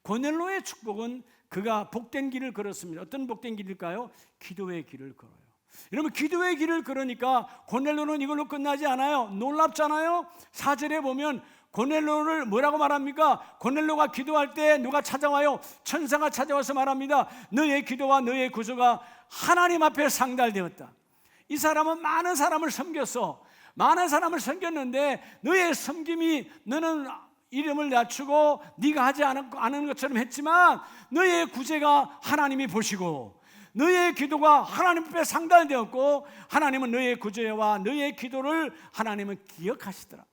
고넬로의 축복은 그가 복된 길을 걸었습니다. 어떤 복된 길일까요? 기도의 길을 걸어요. 여러분 기도의 길을 걸으니까 고넬료는 이걸로 끝나지 않아요. 놀랍잖아요. 4절에 보면 고넬료를 뭐라고 말합니까? 고넬료가 기도할 때 누가 찾아와요? 천사가 찾아와서 말합니다. 너의 기도와 너의 구조가 하나님 앞에 상달되었다. 이 사람은 많은 사람을 섬겼어. 많은 사람을 섬겼는데 너의 섬김이, 너는 이름을 낮추고 네가 하지 않은 것처럼 했지만 너의 구제가 하나님이 보시고 너의 기도가 하나님 앞에 상달되었고 하나님은 너의 구제와 너의 기도를 하나님은 기억하시더라.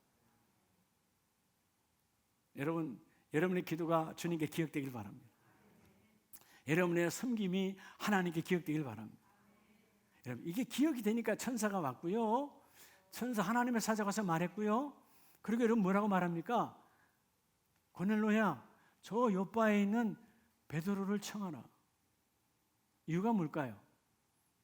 여러분, 여러분의 기도가 주님께 기억되길 바랍니다. 여러분의 섬김이 하나님께 기억되길 바랍니다. 여러분, 이게 기억이 되니까 천사가 왔고요, 천사 하나님을 찾아가서 말했고요. 그리고 여러분 뭐라고 말합니까? 고넬료야, 저 요바에 있는 베드로를 청하라. 이유가 뭘까요?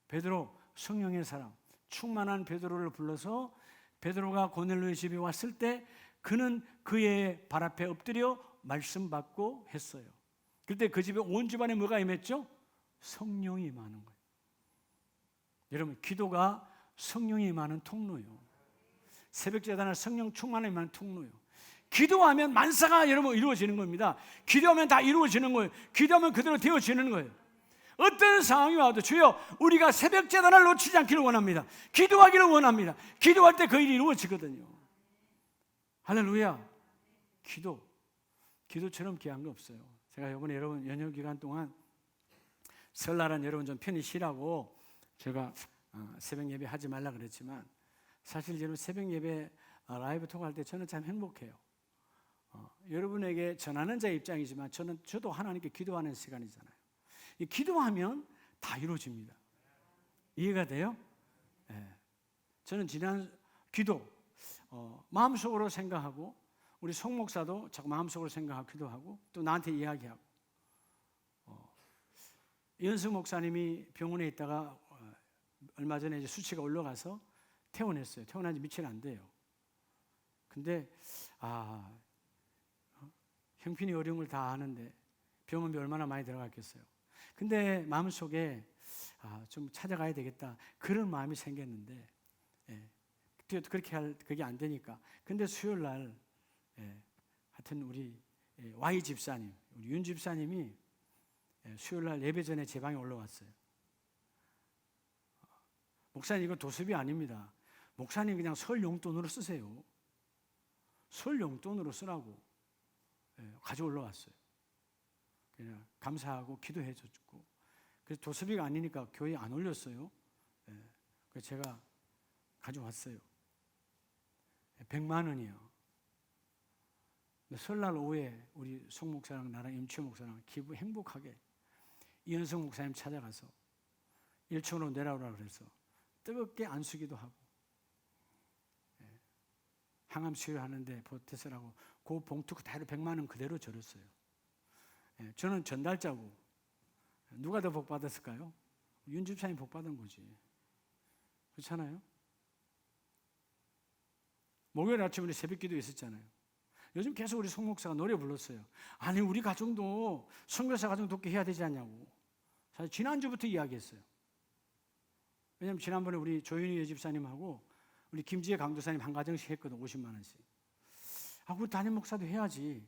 베드로, 성령의 사람, 충만한 베드로를 불러서 베드로가 고넬료의 집에 왔을 때 그는 그의 발 앞에 엎드려 말씀 받고 했어요. 그때 그 집에 온 집안에 뭐가 임했죠? 성령이 임하는 거예요. 여러분, 기도가 성령이 임하는 통로예요. 새벽제단은 성령 충만에 임하는 통로예요. 기도하면 만사가 여러분 이루어지는 겁니다. 기도하면 다 이루어지는 거예요. 기도하면 그대로 되어지는 거예요. 어떤 상황이 와도 주여 우리가 새벽제단을 놓치지 않기를 원합니다. 기도하기를 원합니다. 기도할 때 그 일이 이루어지거든요. 할렐루야. 기도처럼 귀한 거 없어요. 제가 이번에 여러분 연휴 기간 동안 설날은 여러분 좀 편히 쉬라고 제가 새벽 예배 하지 말라 그랬지만 사실 여러분 새벽 예배 라이브 톡할 때 저는 참 행복해요. 여러분에게 전하는 자의 입장이지만 저도 하나님께 기도하는 시간이잖아요. 이 기도하면 다 이루어집니다. 이해가 돼요? 네. 저는 지난 기도 마음속으로 생각하고 우리 송 목사도 자꾸 마음속으로 생각하고 기도하고 또 나한테 이야기하고 이현승 목사님이 병원에 있다가 얼마 전에 이제 수치가 올라가서 퇴원했어요. 퇴원한 지 며칠 안 돼요. 근데 형편이 어려운 걸 다 아는데 병원비 얼마나 많이 들어갔겠어요. 근데 마음속에 좀 찾아가야 되겠다 그런 마음이 생겼는데 그렇게 할 그게 안 되니까. 근데 수요일 날 하여튼 우리 Y 집사님, 우리 윤 집사님이 수요일 날 예배 전에 제 방에 올라왔어요. 목사님 이거 도습이 아닙니다. 목사님 그냥 설 용돈으로 쓰세요. 설 용돈으로 쓰라고 가져 올라왔어요. 그냥 감사하고 기도해 줬고. 그래서 도습이가 아니니까 교회에 안 올렸어요. 그래서 제가 가져왔어요. 100만 원이요. 설날 오후에 우리 송 목사랑 나랑 임치호 목사랑 기분 행복하게 이현성 목사님 찾아가서 1층으로 내려오라고 그래서 뜨겁게 안수기도 하고 항암 치료하는데 보태서라고 그 봉투 그대로 100만 원 그대로 절었어요. 저는 전달자고 누가 더 복 받았을까요? 윤 집사님 복 받은 거지. 그렇잖아요? 목요일 아침 우리 새벽기도 있었잖아요. 요즘 계속 우리 송 목사가 노래 불렀어요. 아니 우리 가정도 선교사 가정 돕게 해야 되지 않냐고. 사실 지난주부터 이야기했어요. 왜냐하면 지난번에 우리 조윤희 여집사님하고 우리 김지혜 강도사님 한 가정씩 했거든. 50만 원씩. 우리 담임 목사도 해야지.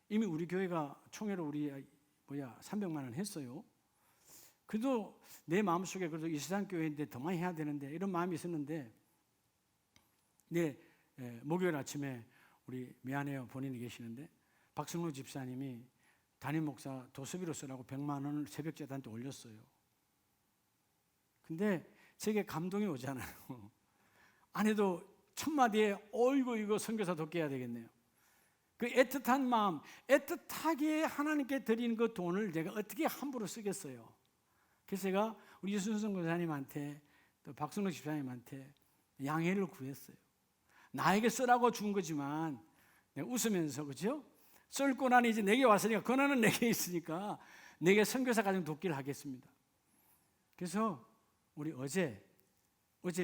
이미 우리 교회가 총회로 우리 300만 원 했어요. 그래도 내 마음속에 그래도 이 세상 교회인데 더 많이 해야 되는데 이런 마음이 있었는데 목요일 아침에 우리 미안해요 본인이 계시는데 박승로 집사님이 담임 목사 도수비로 쓰라고 100만 원을 새벽 제단 때 올렸어요. 근데 제게 감동이 오잖아요. 안 해도 첫 마디에 어이구 이거 선교사 돕게 해야 되겠네요. 그 애틋한 마음, 애틋하게 하나님께 드리는 그 돈을 제가 어떻게 함부로 쓰겠어요. 그래서 제가 우리 이순성 교사님한테 또 박승록 집사님한테 양해를 구했어요. 나에게 쓰라고 준 거지만 내가 웃으면서 그죠? 쏠고 나니 이제 내게 왔으니까 권한은 내게 있으니까 내게 선교사 가정 돕기를 하겠습니다. 그래서 우리 어제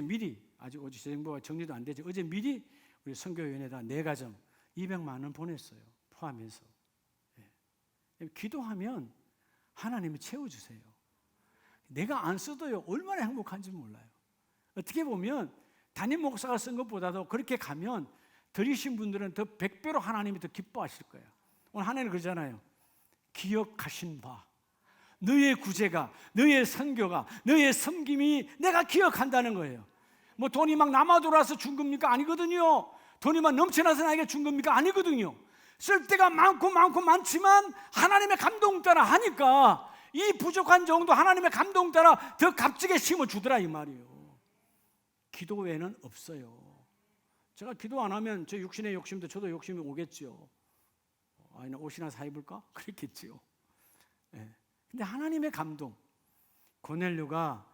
미리 아직 어제 정보가 정리도 안 되죠. 어제 미리 우리 선교위원회에다 4가정 200만 원 보냈어요. 포함해서. 기도하면 하나님이 채워주세요. 내가 안 써도요 얼마나 행복한지 몰라요. 어떻게 보면 담임 목사가 쓴 것보다도 그렇게 가면 들으신 분들은 더 100배로 하나님이 더 기뻐하실 거예요. 오늘 하나님 그러잖아요. 기억하신 바, 너의 구제가, 너의 선교가, 너의 섬김이 내가 기억한다는 거예요. 뭐 돈이 막 남아 돌아서 준 겁니까? 아니거든요. 돈이 막 넘쳐나서 나에게 준 겁니까? 아니거든요. 쓸 데가 많지만 하나님의 감동 따라 하니까 이 부족한 정도 하나님의 감동 따라 더 값지게 심어주더라 이 말이에요. 기도 외에는 없어요. 제가 기도 안 하면 저 육신의 욕심도 저도 욕심이 오겠죠. 아니나 옷이나 사 입을까? 그렇겠지요. 네. 근데 하나님의 감동, 고넬료가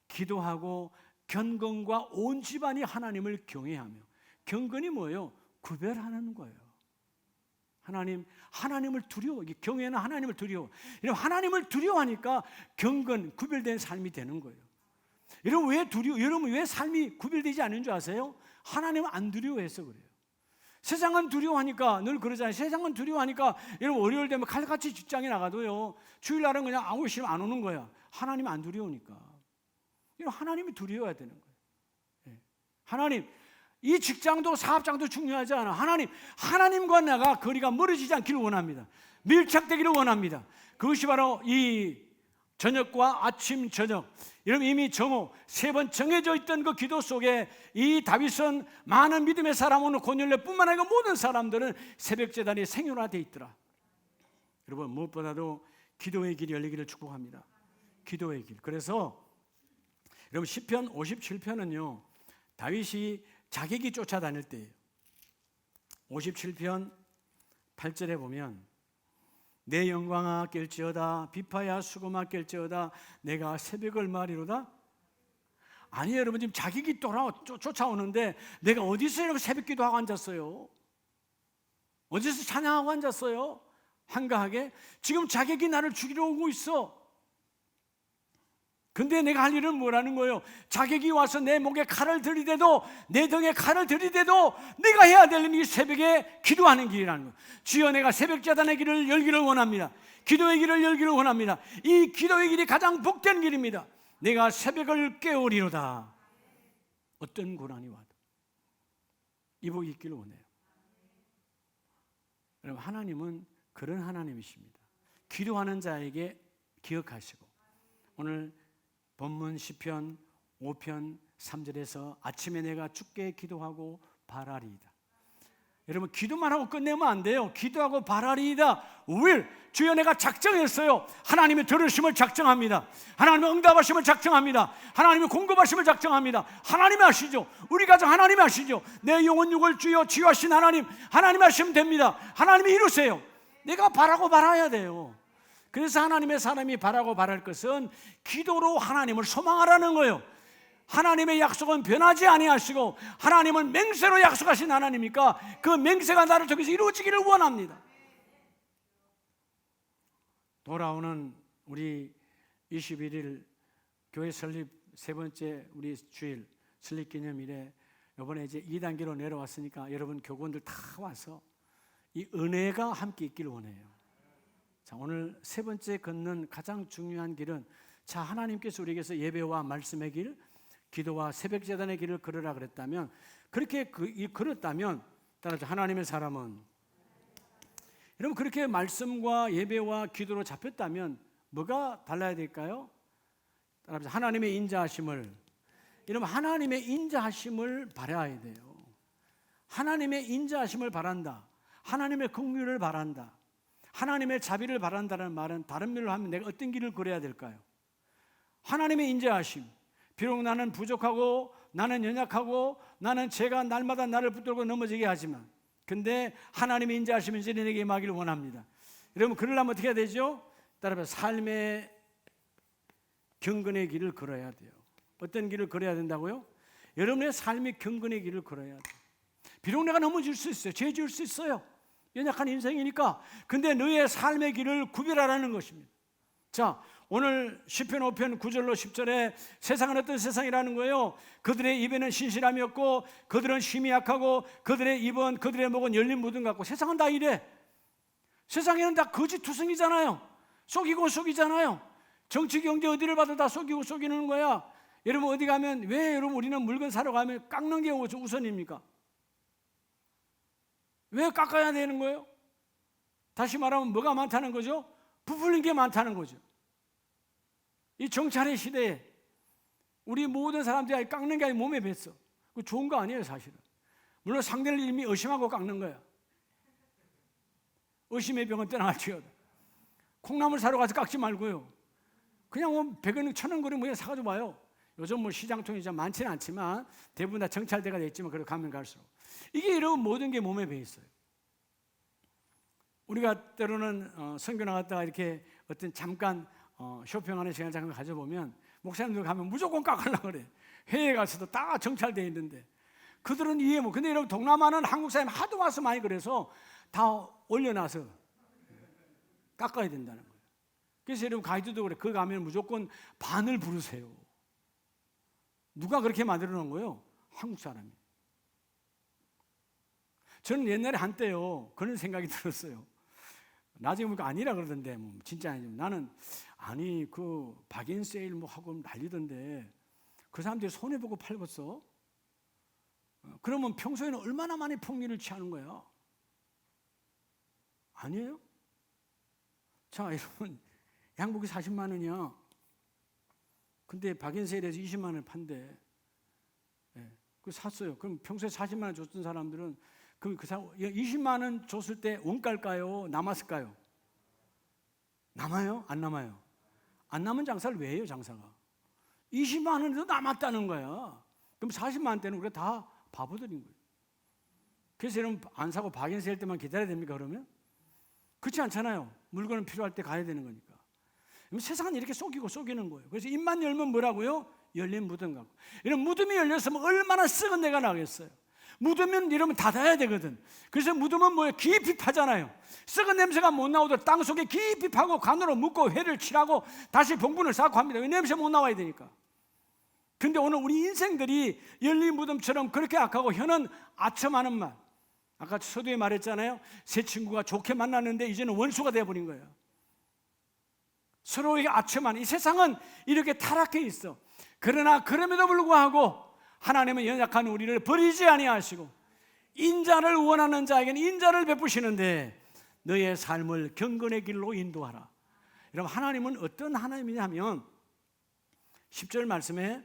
기도하고 견건과 온 집안이 하나님을 경외하며, 경건이 뭐예요? 구별하는 거예요. 하나님을 두려워. 경외는 하나님을 두려워. 이러면 하나님을 두려워하니까 경건, 구별된 삶이 되는 거예요. 여러분 왜 삶이 구별되지 않는 줄 아세요? 하나님을 안 두려워해서 그래요. 세상은 두려워하니까, 늘 그러잖아요. 세상은 두려워하니까 여러분 월요일 되면 칼같이 직장에 나가도요, 주일날은 그냥 아무 싫으면 안 오는 거야. 하나님 안 두려우니까. 하나님이 두려워야 되는 거예요. 하나님, 이 직장도 사업장도 중요하지 않아. 하나님과 내가 거리가 멀어지지 않기를 원합니다. 밀착되기를 원합니다. 그것이 바로 이 저녁과 아침 저녁, 여러분 이미 정오 3번 정해져 있던 그 기도 속에 이 다윗은 많은 믿음의 사람, 오늘 고넬료뿐만 아니라 모든 사람들은 새벽 제단이 생존화되어 있더라. 여러분 무엇보다도 기도의 길이 열리기를 축복합니다. 기도의 길. 그래서 여러분 시편 57편은요 다윗이 자객이 쫓아다닐 때예요. 57편 8절에 보면 내 영광아 깰지어다, 비파야 수고마 깰지어다, 내가 새벽을 말이로다. 아니 여러분, 지금 자객이 쫓아오는데 내가 어디서 이렇게 새벽 기도하고 앉았어요? 어디서 찬양하고 앉았어요? 한가하게? 지금 자객이 나를 죽이러 오고 있어. 근데 내가 할 일은 뭐라는 거예요? 자객이 와서 내 목에 칼을 들이대도, 내 등에 칼을 들이대도 내가 해야 될 일이 새벽에 기도하는 길이라는 거예요. 주여, 내가 새벽 제단의 길을 열기를 원합니다. 기도의 길을 열기를 원합니다. 이 기도의 길이 가장 복된 길입니다. 내가 새벽을 깨우리로다. 어떤 고난이 와도 이 복이 있기를 원해요. 여러분, 하나님은 그런 하나님이십니다. 기도하는 자에게 기억하시고, 오늘 본문 시편 5편 3절에서 아침에 내가 주께 기도하고 바라리이다. 여러분, 기도만 하고 끝내면 안 돼요. 기도하고 바라리이다. 왜? 주여, 내가 작정했어요. 하나님의 들으심을 작정합니다. 하나님의 응답하심을 작정합니다. 하나님의 공급하심을 작정합니다. 하나님이 하시죠. 우리 가정 하나님이 하시죠. 내 영혼 육을 주여 치유하신 하나님이 하시면 됩니다. 하나님이 이루세요. 내가 바라고 바라야 돼요. 그래서 하나님의 사람이 바라고 바랄 것은 기도로 하나님을 소망하라는 거예요. 하나님의 약속은 변하지 아니하시고 하나님은 맹세로 약속하신 하나님이니까 그 맹세가 나를 통해서 이루어지기를 원합니다. 돌아오는 우리 21일 교회 설립 3번째 우리 주일 설립 기념일에 이번에 이제 2단계로 내려왔으니까 여러분 교구원들 다 와서 이 은혜가 함께 있기를 원해요. 자, 오늘 3번째 걷는 가장 중요한 길은, 자, 하나님께서 우리에게서 예배와 말씀의 길, 기도와 새벽 제단의 길을 걸으라 그랬다면, 그렇게 걸었다면, 따라서 하나님의 사람은, 여러분 그렇게 말씀과 예배와 기도로 잡혔다면 뭐가 달라야 될까요? 따라서 하나님의 인자하심을, 여러분 하나님의 인자하심을 바라야 돼요. 하나님의 인자하심을 바란다. 하나님의 긍휼을 바란다. 하나님의 자비를 바란다는 말은 다른 말로 하면 내가 어떤 길을 걸어야 될까요? 하나님의 인자하심. 비록 나는 부족하고 나는 연약하고 나는 죄가 날마다 나를 붙들고 넘어지게 하지만, 근데 하나님의 인자하심은 이제 내게 임하기를 원합니다. 여러분 그러려면 어떻게 해야 되죠? 따라서 삶의 경건의 길을 걸어야 돼요. 어떤 길을 걸어야 된다고요? 여러분의 삶의 경건의 길을 걸어야 돼요. 비록 내가 넘어질 수 있어요. 죄 지을 수 있어요. 연약한 인생이니까. 근데 너의 삶의 길을 구별하라는 것입니다. 자, 오늘 시편 5편 9절로 10절에 세상은 어떤 세상이라는 거예요? 그들의 입에는 신실함이 없고 그들은 힘이 약하고 그들의 입은 그들의 목은 열린 무덤 같고. 세상은 다 이래. 세상에는 다 거짓투성이잖아요. 속이고 속이잖아요. 정치 경제 어디를 봐도 다 속이고 속이는 거야. 여러분 어디 가면 왜 여러분 우리는 물건 사러 가면 깎는 게 우선입니까? 왜 깎아야 되는 거예요? 다시 말하면 뭐가 많다는 거죠? 부풀린 게 많다는 거죠. 이 정찰의 시대에 우리 모든 사람들이 깎는 게 아니라 몸에 뱄어. 그 좋은 거 아니에요, 사실은. 물론 상대를 이미 의심하고 깎는 거야. 의심의 병은 떠나갈지어다. 콩나물 사러 가서 깎지 말고요. 그냥 100원, 1000원 거리 뭐 사가지고 봐요. 요즘 뭐 시장통이 좀 많지는 않지만 대부분 다 정찰대가 됐지만 그래 가면 갈수록 이게 여러분 모든 게 몸에 배 있어요. 우리가 때로는 선교 나갔다가 이렇게 어떤 잠깐 쇼핑하는 시간 잠깐 가져보면 목사님들 가면 무조건 깎으려고 그래. 해외에 가서도 다 정찰되어 있는데 그들은 이해 못. 근데 여러분 동남아는 한국 사람이 하도 와서 많이 그래서 다 올려놔서 깎아야 된다는 거예요. 그래서 여러분 가이드도 그래. 그 가면 무조건 반을 부르세요. 누가 그렇게 만들어 놓은 거예요? 한국 사람이. 저는 옛날에 한때요 그런 생각이 들었어요. 나중에 보니까 아니라 그러던데 뭐 진짜 아니죠. 나는 아니 그 박앤세일 뭐 하고 난리던데 그 사람들이 손해보고 팔겠어? 그러면 평소에는 얼마나 많이 폭리를 취하는 거야? 아니에요? 자 여러분 양복이 40만 원이야. 근데 박앤세일에서 20만 원을 판대. 예, 그 샀어요. 그럼 평소에 40만 원 줬던 사람들은 그 20만 원 줬을 때 원가일까요? 남았을까요? 남아요? 안 남아요? 안 남은 장사를 왜 해요, 장사가? 20만 원도 남았다는 거야. 그럼 40만 원대는 우리가 다 바보들인 거예요. 그래서 여러분 안 사고 박앤세일 때만 기다려야 됩니까, 그러면? 그렇지 않잖아요. 물건은 필요할 때 가야 되는 거니까. 세상은 이렇게 속이는 거예요. 그래서 입만 열면 뭐라고요? 열린 무덤 같고. 이런 무덤이 열렸으면 얼마나 썩은 내가 나겠어요. 무덤은 이러면 닫아야 되거든. 그래서 무덤은 뭐예요? 깊이 파잖아요. 썩은 냄새가 못 나오도록 땅 속에 깊이 파고 관으로 묶고 회를 칠하고 다시 봉분을 쌓고 합니다. 왜? 냄새 못 나와야 되니까. 근데 오늘 우리 인생들이 열린 무덤처럼 그렇게 악하고 혀는 아첨하는 말. 아까 서두에 말했잖아요. 새 친구가 좋게 만났는데 이제는 원수가 되어버린 거예요. 서로에게 아첨하는 이 세상은 이렇게 타락해 있어. 그러나 그럼에도 불구하고 하나님은 연약한 우리를 버리지 아니하시고 인자를 원하는 자에게는 인자를 베푸시는데 너의 삶을 경건의 길로 인도하라. 여러분 하나님은 어떤 하나님이냐면 10절 말씀에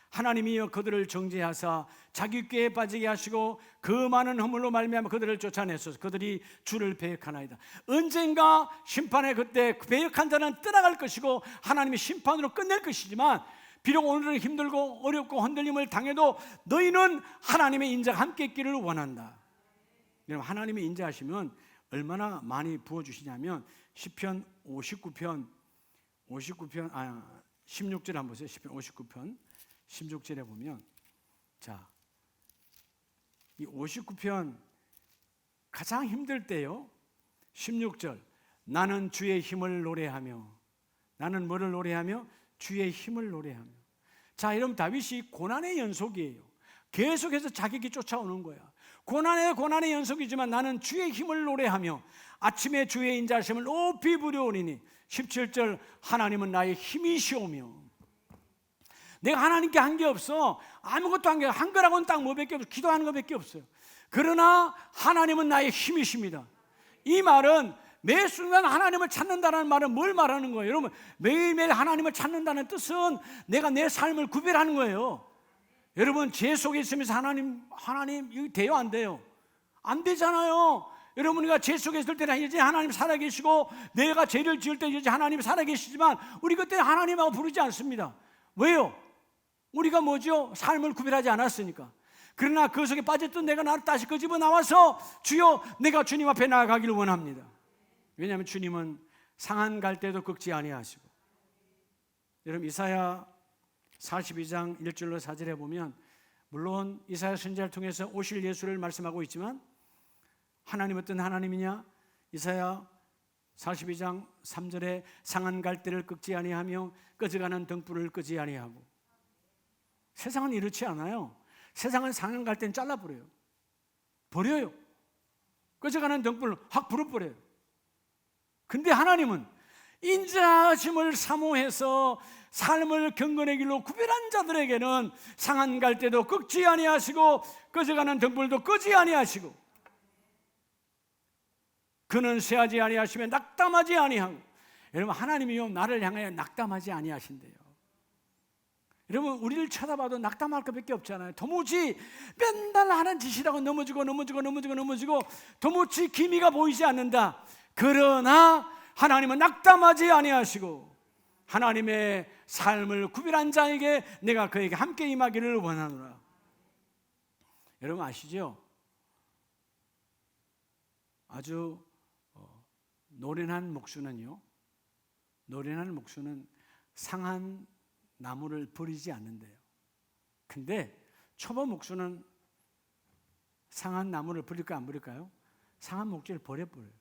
하나님이여 그들을 정죄하사 자기 꾀에 빠지게 하시고 그 많은 허물로 말미암아 그들을 쫓아내소서. 그들이 주를 배역하나이다. 언젠가 심판의 그때 배역한 자는 떠나갈 것이고 하나님의 심판으로 끝낼 것이지만 비록 오늘은 힘들고 어렵고 흔들림을 당해도 너희는 하나님의 인자가 함께 있기를 원한다. 여러분 하나님의 인자하시면 얼마나 많이 부어주시냐면 시편 59편 16절 한번 보세요. 시편 59편 16절에 보면 자, 이 59편 가장 힘들 때요 16절 나는 주의 힘을 노래하며 나는 뭐를 노래하며? 주의 힘을 노래하며. 자 여러분 다윗이 고난의 연속이에요. 계속해서 자격이 쫓아오는 거야. 고난의 연속이지만 나는 주의 힘을 노래하며 아침에 주의 인자하심을 높이 부르오리니 17절 하나님은 나의 힘이시오며. 내가 하나님께 한 게 없어. 아무것도 한 거라고는 딱 뭐밖에 없어. 기도하는 것밖에 없어요. 그러나 하나님은 나의 힘이십니다. 이 말은 매 순간 하나님을 찾는다는 말은 뭘 말하는 거예요? 여러분 매일매일 하나님을 찾는다는 뜻은 내가 내 삶을 구별하는 거예요. 여러분 죄 속에 있으면서 하나님 이거 돼요 안 돼요? 안 되잖아요. 여러분이가 죄 속에 있을 때는 이제 하나님 살아계시고 내가 죄를 지을 때 이제 하나님 살아계시지만 우리 그때 하나님하고 부르지 않습니다. 왜요? 우리가 뭐죠? 삶을 구별하지 않았으니까. 그러나 그 속에 빠졌던 내가 나를 다시 끄집어 나와서 주여 내가 주님 앞에 나아가기를 원합니다. 왜냐하면 주님은 상한 갈 때도 꺾지 아니하시고. 여러분 이사야 42장 1절로 4절에 보면 물론 이사야 선지자를 통해서 오실 예수를 말씀하고 있지만 하나님 어떤 하나님이냐? 이사야 42장 3절에 상한 갈대를 꺾지 아니하며 꺼져가는 등불을 끄지 아니하고. 세상은 이렇지 않아요. 세상은 상한 갈대는 잘라버려요. 버려요. 꺼져가는 등불을 확 불어버려요. 근데 하나님은 인자하심을 사모해서 삶을 경건의 길로 구별한 자들에게는 상한 갈대도 꺾지 아니하시고 꺼져가는 등불도 끄지 아니하시고 그는 쇠하지 아니하시며 낙담하지 아니하고. 여러분, 하나님이요 나를 향하여 낙담하지 아니하신대요. 여러분, 우리를 쳐다봐도 낙담할 것밖에 없잖아요. 도무지 맨날 하는 짓이라고 넘어지고 도무지 기미가 보이지 않는다. 그러나 하나님은 낙담하지 아니하시고 하나님의 삶을 구별한 자에게 내가 그에게 함께 임하기를 원하노라. 여러분 아시죠? 아주 노련한 목수는요, 노련한 목수는 상한 나무를 버리지 않는데요. 근데 초보 목수는 상한 나무를 버릴까 안 버릴까요? 상한 목재를 버려버려요.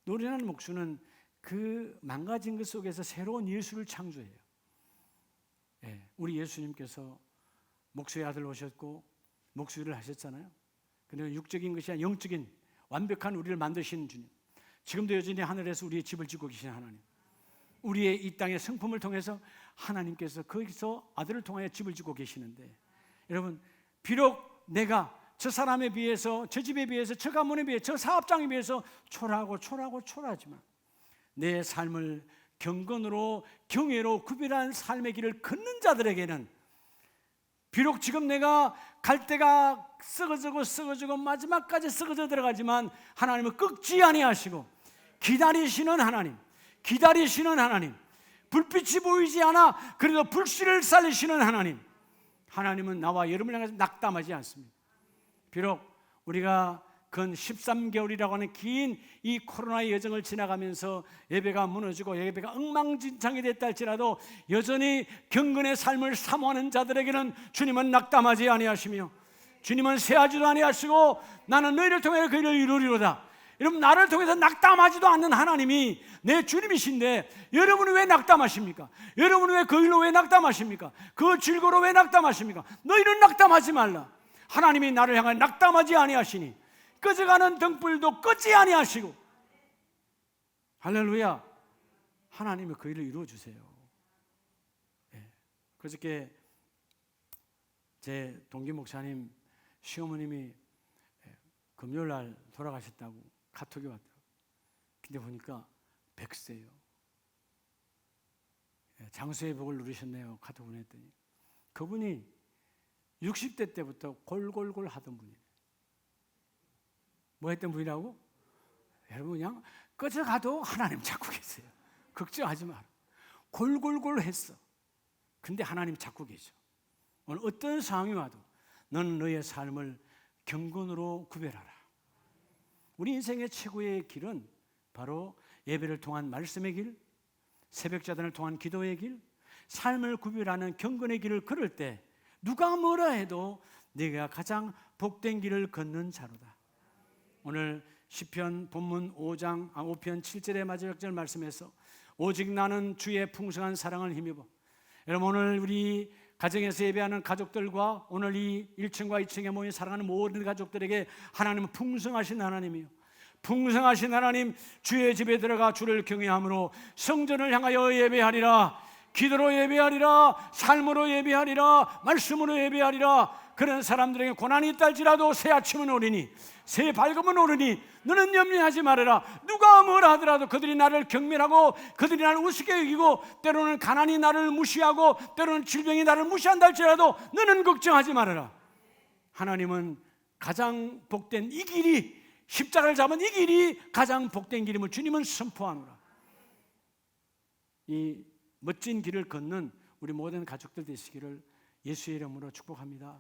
노련한 목수는 그 망가진 것 속에서 새로운 예수를 창조해요. 우리 예수님께서 목수의 아들 오셨고 목수일을 하셨잖아요. 근데 육적인 것이 아니라 영적인 완벽한 우리를 만드신 주님, 지금도 여전히 하늘에서 우리의 집을 짓고 계신 하나님, 우리의 이 땅의 성품을 통해서 하나님께서 거기서 아들을 통하여 집을 짓고 계시는데, 여러분, 비록 내가 저 사람에 비해서, 저 집에 비해서, 저 가문에 비해서, 저 사업장에 비해서 초라하지만 내 삶을 경건으로 경외로 구별한 삶의 길을 걷는 자들에게는 비록 지금 내가 갈대가 썩어지고 마지막까지 썩어져 들어가지만 하나님은 꺾지 아니하시고 기다리시는 하나님, 불빛이 보이지 않아 그래도 불씨를 살리시는 하나님은 나와 여러분을 향해서 낙담하지 않습니다. 비록 우리가 근 13개월이라고 하는 긴 이 코로나의 여정을 지나가면서 예배가 무너지고 예배가 엉망진창이 됐다 할지라도 여전히 경건의 삶을 사모하는 자들에게는 주님은 낙담하지 아니하시며 주님은 쇠하지도 아니하시고 나는 너희를 통해 그 일을 이루리로다. 여러분, 나를 통해서 낙담하지도 않는 하나님이 내 주님이신데 여러분은 왜 낙담하십니까? 여러분은 왜 그 일로 왜 낙담하십니까? 그 즐거로 왜 낙담하십니까? 너희는 낙담하지 말라. 하나님이 나를 향해 낙담하지 아니하시니 꺼져가는 등불도 끄지 아니하시고. 할렐루야. 하나님이 그 일을 이루어주세요. 그저께 제 동기 목사님 시어머님이 금요일날 돌아가셨다고 카톡이 왔더라고요. 근데 보니까 100세예요. 장수의 복을 누리셨네요. 카톡 보냈더니 그분이 60대 때부터 골골골 하던 분이에요. 뭐 했던 분이라고? 여러분, 그냥 꺼져가도 하나님 찾고 계세요. 걱정하지 마라. 골골골 했어. 근데 하나님 찾고 계셔. 오늘 어떤 상황이 와도 너는 너의 삶을 경건으로 구별하라. 우리 인생의 최고의 길은 바로 예배를 통한 말씀의 길, 새벽자단을 통한 기도의 길, 삶을 구별하는 경건의 길을 걸을 때 누가 뭐라 해도 네가 가장 복된 길을 걷는 자로다. 오늘 시편 본문 5편 7절의 마지막 절 말씀에서 오직 나는 주의 풍성한 사랑을 힘입어. 여러분, 오늘 우리 가정에서 예배하는 가족들과 오늘 이 1층과 2층에 모인 사랑하는 모든 가족들에게 하나님은 풍성하신 하나님이요, 풍성하신 하나님, 주의 집에 들어가 주를 경외함으로 성전을 향하여 예배하리라. 기도로 예배하리라. 삶으로 예배하리라. 말씀으로 예배하리라. 그런 사람들에게 고난이 있다 할지라도 새 아침은 오리니 새 밝음은 오르니 너는 염려하지 말아라. 누가 뭐라 하더라도 그들이 나를 경멸하고 그들이 나를 우습게 여기고 때로는 가난이 나를 무시하고 때로는 질병이 나를 무시한다 할지라도 너는 걱정하지 말아라. 하나님은 가장 복된 이 길이, 십자가를 잡은 이 길이 가장 복된 길임을 주님은 선포하노라. 이 멋진 길을 걷는 우리 모든 가족들 되시기를 예수의 이름으로 축복합니다.